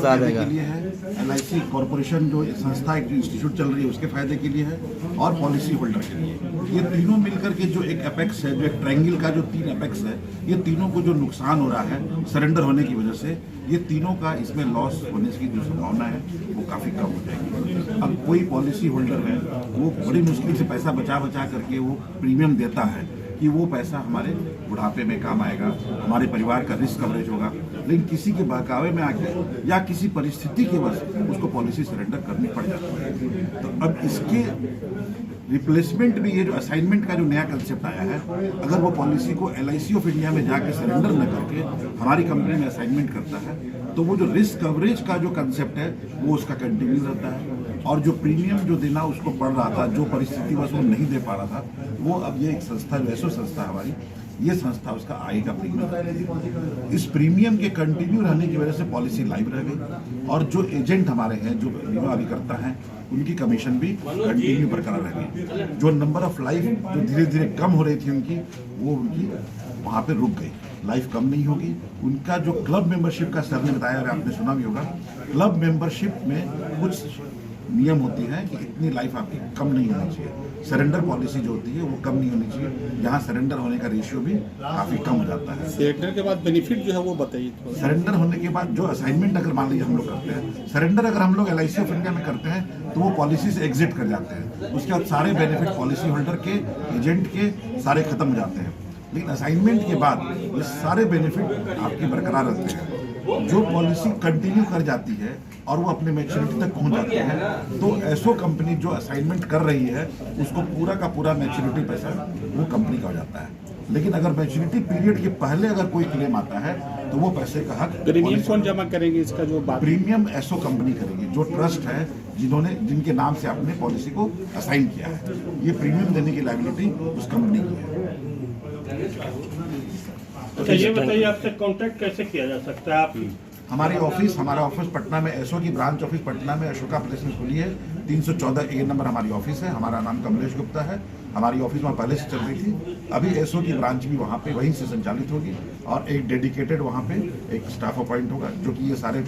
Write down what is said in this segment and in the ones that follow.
बता देगा। के लिए है, LIC कॉर्पोरेशन जो संस्था एक इंस्टीट्यूट चल रही है उसके फायदे के लिए है, और पॉलिसी होल्डर के लिए। ये तीनों मिलकर के जो एक एपेक्स है, जो एक ट्रायंगल का जो 3 एपेक्स है, ये तीनों को जो नुकसान हो रहा है सरेंडर होने की वजह से, ये तीनों का इसमें लॉस होने की जो संभावना है वो काफ़ी कम हो जाएगी। अब कोई पॉलिसी होल्डर है वो बड़ी मुश्किल से पैसा बचा करके वो प्रीमियम देता है कि वो पैसा हमारे बुढ़ापे में काम आएगा, हमारे परिवार का रिस्क कवरेज होगा, लेकिन किसी के बहकावे में आके या किसी परिस्थिति के वश उसको पॉलिसी सरेंडर करनी पड़ जाती है। तो अब इसके रिप्लेसमेंट भी ये जो असाइनमेंट का जो नया कंसेप्ट आया है, अगर वो पॉलिसी को LIC ऑफ इंडिया में जाके सरेंडर न करके हमारी कंपनी में असाइनमेंट करता है, तो वो जो रिस्क कवरेज का जो कंसेप्ट है वो उसका कंटिन्यू रहता है, और जो प्रीमियम जो देना उसको पड़ रहा था, जो परिस्थिति वश वो नहीं दे पा रहा था, वो अब ये एक संस्था जो ऐसो संस्था हमारी, ये संस्था उसका आएगा प्रीमियम। इस प्रीमियम के कंटिन्यू रहने की वजह से पॉलिसी लाइव रह गई, और जो एजेंट हमारे हैं जो बीमा अभिकर्ता हैं उनकी कमीशन भी कंटिन्यू बरकरार रह गई। जो नंबर ऑफ लाइफ जो धीरे धीरे कम हो रही थी उनकी, वो उनकी वहाँ पे रुक गई। लाइफ कम नहीं होगी। उनका जो क्लब मेंबरशिप का सर ने बताया, और आपने सुना भी होगा, क्लब मेंबरशिप में कुछ नियम होती है कि इतनी लाइफ आपकी कम नहीं होनी चाहिए। सरेंडर पॉलिसी जो होती है वो कम नहीं होनी चाहिए, जहाँ सरेंडर होने का रेशियो भी काफ़ी कम हो जाता है। सरेंडर के बाद बेनिफिट जो है वो बताइए। सरेंडर होने के बाद जो असाइनमेंट अगर मान लीजिए हम लोग करते हैं, सरेंडर अगर हम लोग LIC ऑफ इंडिया में करते हैं तो वो पॉलिसी से एग्जिट कर जाते हैं। उसके बाद सारे बेनिफिट पॉलिसी होल्डर के, एजेंट के सारे खत्म हो जाते हैं। लेकिन असाइनमेंट के बाद ये सारे बेनिफिट आपके बरकरार रहते हैं। जो पॉलिसी कंटिन्यू कर जाती है और वो अपने मैच्योरिटी तक पहुंच जाती है, तो ऐसो कंपनी जो असाइनमेंट कर रही है उसको पूरा का पूरा मैच्योरिटी पैसा वो कंपनी का हो जाता है। लेकिन अगर मैच्योरिटी पीरियड के पहले अगर कोई क्लेम आता है तो वो पैसे का हक प्रीमियम कौन जमा करेंगे? इसका जो बात, प्रीमियम ऐसो कंपनी करेगी जो ट्रस्ट है, जिनके नाम से आपने पॉलिसी को असाइन किया है। ये प्रीमियम देने की लायबिलिटी उस कंपनी की है। तो ये बताइए, आपसे कांटेक्ट कैसे किया जा सकता है? आप हमारा ऑफिस पटना में, ऐसो की ब्रांच ऑफिस पटना में अशोका प्लेस में खुली है। 314 A नंबर हमारी ऑफिस है। हमारा नाम कमलेश गुप्ता है। हमारी ऑफिस वहाँ पहले से चल रही थी। अभी ऐसो की ब्रांच भी वहाँ पे वहीं से संचालित होगी, और एक डेडिकेटेड वहाँ पे एक स्टाफ अपॉइंट होगा जो कि ये सारे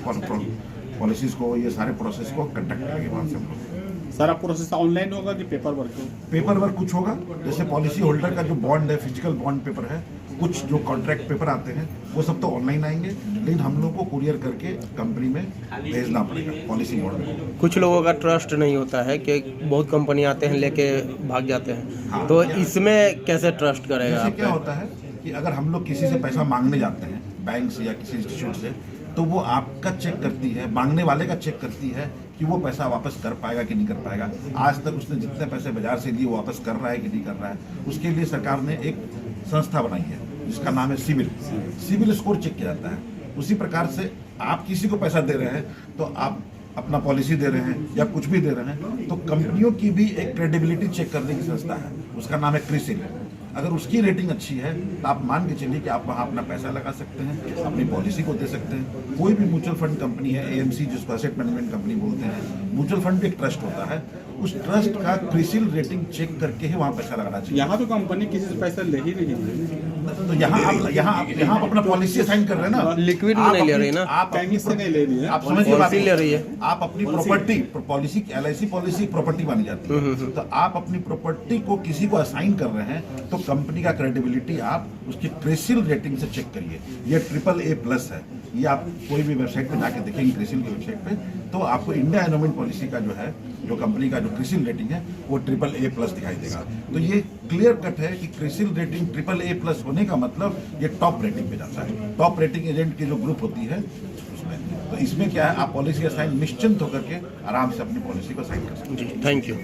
पॉलिसीज को, ये सारे प्रोसेस को कंडक्ट करेंगे वहाँ से हम लोग। सारा प्रोसेस ऑनलाइन होगा कि पेपर वर्क? पेपर वर्क कुछ होगा, जैसे पॉलिसी होल्डर का जो बॉन्ड है, फिजिकल बॉन्ड पेपर है, कुछ जो कॉन्ट्रैक्ट पेपर आते हैं वो सब तो ऑनलाइन आएंगे, लेकिन हम लोग को कुरियर करके कंपनी में भेजना पड़ेगा पॉलिसी होल्डर। कुछ लोगों का ट्रस्ट नहीं होता है कि बहुत कंपनी आते हैं लेके भाग जाते हैं। हाँ, तो इसमें कैसे ट्रस्ट करेगा? जैसे क्या होता है कि अगर हम लोग किसी से पैसा मांगने जाते हैं बैंक से या किसी इंस्टीट्यूट से, तो वो आपका चेक करती है, मांगने वाले का चेक करती है कि वो पैसा वापस कर पाएगा कि नहीं कर पाएगा। आज तक उसने जितने पैसे बाजार से लिए वो वापस कर रहा है कि नहीं कर रहा है। उसके लिए सरकार ने एक संस्था बनाई है जिसका नाम है सिविल स्कोर चेक किया जाता है। उसी प्रकार से आप किसी को पैसा दे रहे हैं तो आप अपना पॉलिसी दे रहे हैं या कुछ भी दे रहे हैं, तो कंपनियों की भी एक क्रेडिबिलिटी चेक करने की संस्था है, उसका नाम है क्रिसिल। अगर उसकी रेटिंग अच्छी है तो आप मान के चलिए कि आप वहाँ अपना पैसा लगा सकते हैं, अपनी पॉलिसी को दे सकते हैं। कोई भी म्यूचुअल फंड कंपनी है, AMC जिसको एसेट मैनेजमेंट कंपनी बोलते हैं, म्यूचुअल फंड भी एक ट्रस्ट होता है, उस ट्रस्ट का क्रिसिल रेटिंग चेक करके ही वहाँ पैसा लगाना चाहिए। यहाँ तो कंपनी किसी से पैसा ले ही नहीं है। तो यहाँ आप अपना पॉलिसी असाइन कर रहे हैं ना, लिक्विड में नहीं ले रही ना, आप कहीं से नहीं ले रही है, आप समझिए बात, ले रही है। आप अपनी property, policy LIC policy property मानी जाती है, तो आप अपनी प्रॉपर्टी को किसी को असाइन कर रहे हैं तो कंपनी का क्रेडिबिलिटी आप उसकी क्रिसिल रेटिंग से चेक करिए। ये AAA+ है। ये आप कोई भी वेबसाइट पे जाके देखेंगे क्रिसिल की वेबसाइट पे, तो आपको इंडिया एनवायरनमेंट पॉलिसी का जो है, जो कंपनी का जो क्रिसिल रेटिंग है वो AAA+ दिखाई देगा। तो ये क्लियर कट है कि क्रिसिल रेटिंग AAA+ होने का मतलब ये टॉप रेटिंग पे जाता है। टॉप रेटिंग एजेंट की जो ग्रुप होती है उसमें, तो इसमें क्या है, आप पॉलिसी असाइन निश्चिंत होकर के आराम से अपनी पॉलिसी को साइन कर सकते हैं। जी, थैंक यू।